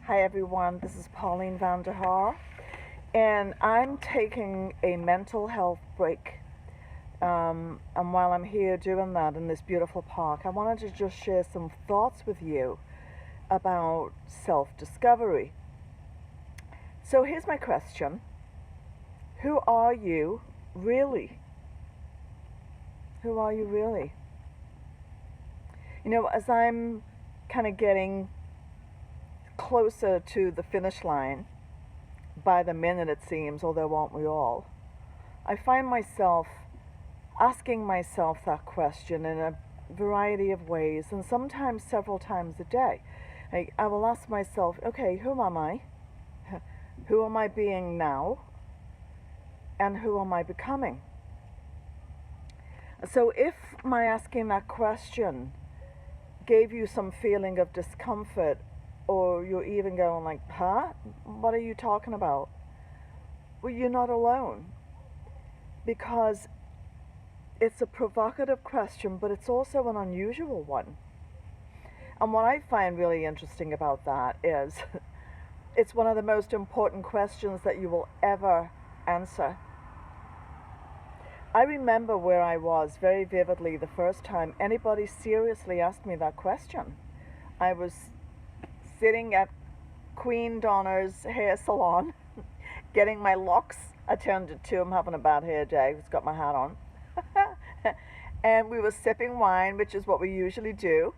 Hi everyone, this is Pauline van der Haar, and I'm taking a mental health break. And while I'm here doing that in this beautiful park, I wanted to just share some thoughts with you about self-discovery. So here's my question. Who are you really? Who are you really? You know, as I'm kind of getting closer to the finish line, by the minute it seems, although aren't we all, I find myself asking myself that question in a variety of ways, and sometimes several times a day. I will ask myself, okay, who am I? Who am I being now? And who am I becoming? So if my asking that question gave you some feeling of discomfort, or you're even going like, huh? What are you talking about? Well, you're not alone, because it's a provocative question, but it's also an unusual one. And what I find really interesting about that is it's one of the most important questions that you will ever answer. I remember where I was very vividly the first time anybody seriously asked me that question. I was sitting at Queen Donna's hair salon, getting my locks attended to. I'm having a bad hair day. I've got my hat on. And we were sipping wine, which is what we usually do.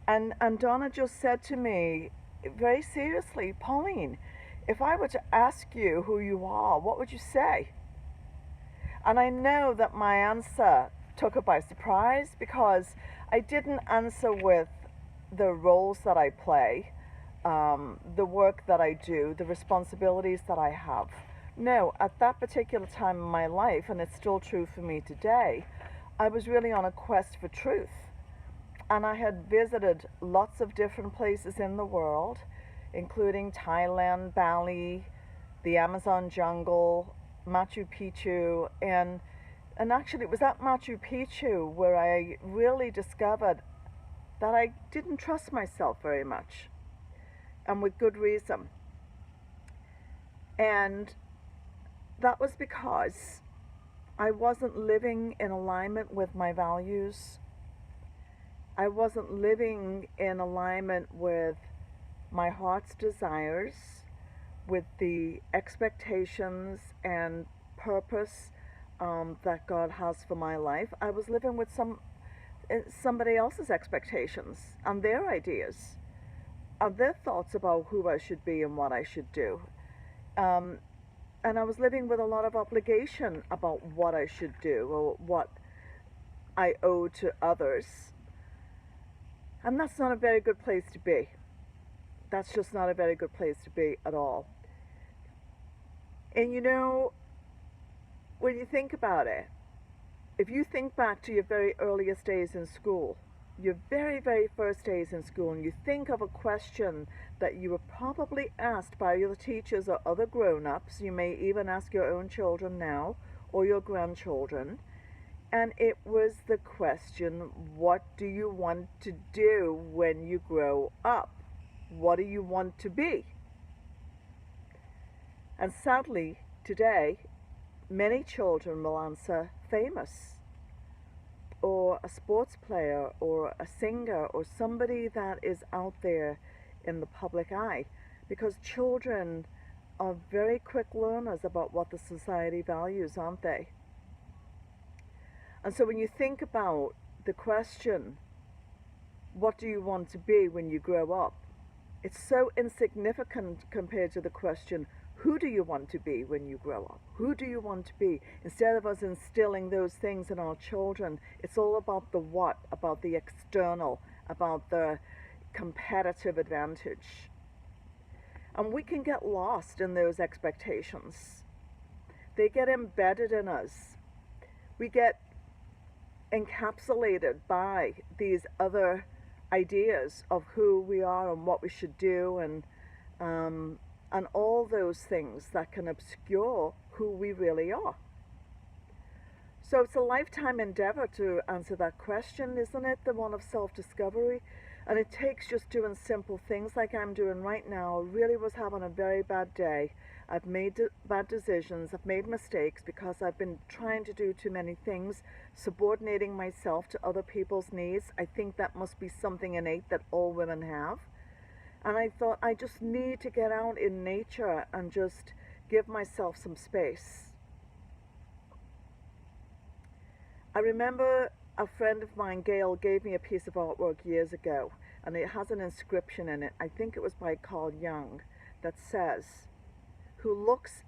And Donna just said to me, very seriously, Pauline, if I were to ask you who you are, what would you say? And I know that my answer took her by surprise, because I didn't answer with the roles that I play, the work that I do, the responsibilities that I have. No, at that particular time in my life, and it's still true for me today, I was really on a quest for truth. And I had visited lots of different places in the world, including Thailand, Bali, the Amazon jungle, Machu Picchu, and actually it was at Machu Picchu where I really discovered that I didn't trust myself very much, and with good reason. And that was because I wasn't living in alignment with my values. I wasn't living in alignment with my heart's desires, with the expectations and purpose that God has for my life. I was living with somebody else's expectations and their ideas and their thoughts about who I should be and what I should do. And I was living with a lot of obligation about what I should do or what I owe to others. And that's not a very good place to be. That's just not a very good place to be at all. And you know, when you think about it, if you think back to your very earliest days in school, your very, very first days in school, and you think of a question that you were probably asked by your teachers or other grown-ups, you may even ask your own children now or your grandchildren, and it was the question, what do you want to do when you grow up? What do you want to be? And sadly, today, many children will answer famous, or a sports player, or a singer, or somebody that is out there in the public eye, because children are very quick learners about what the society values, aren't they? And so when you think about the question, what do you want to be when you grow up? It's so insignificant compared to the question, who do you want to be when you grow up? Who do you want to be? Instead of us instilling those things in our children, it's all about the what, about the external, about the competitive advantage. And we can get lost in those expectations. They get embedded in us. We get encapsulated by these other ideas of who we are and what we should do, and all those things that can obscure who we really are. So it's a lifetime endeavor to answer that question, isn't it? The one of self-discovery. And it takes just doing simple things like I'm doing right now. I really was having a very bad day. I've made bad decisions. I've made mistakes because I've been trying to do too many things, subordinating myself to other people's needs. I think that must be something innate that all women have. And I thought I just need to get out in nature and just give myself some space. I remember a friend of mine, Gail, gave me a piece of artwork years ago, and it has an inscription in it. I think it was by Carl Jung, that says, who looks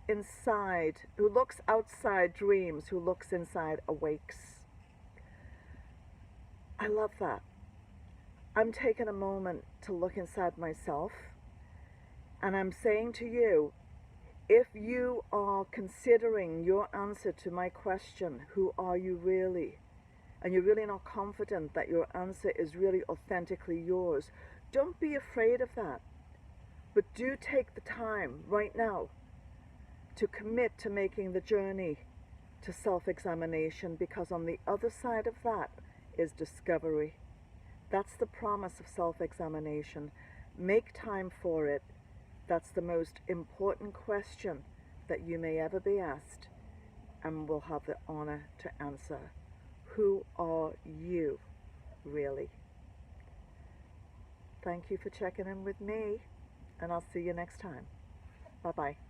outside dreams, who looks inside awakes. I love that. I'm taking a moment to look inside myself, and I'm saying to you, if you are considering your answer to my question, who are you really? And you're really not confident that your answer is really authentically yours, don't be afraid of that. But do take the time right now to commit to making the journey to self-examination, because on the other side of that is discovery. That's the promise of self-examination. Make time for it. That's the most important question that you may ever be asked, and will have the honor to answer. Who are you, really? Thank you for checking in with me, and I'll see you next time. Bye-bye.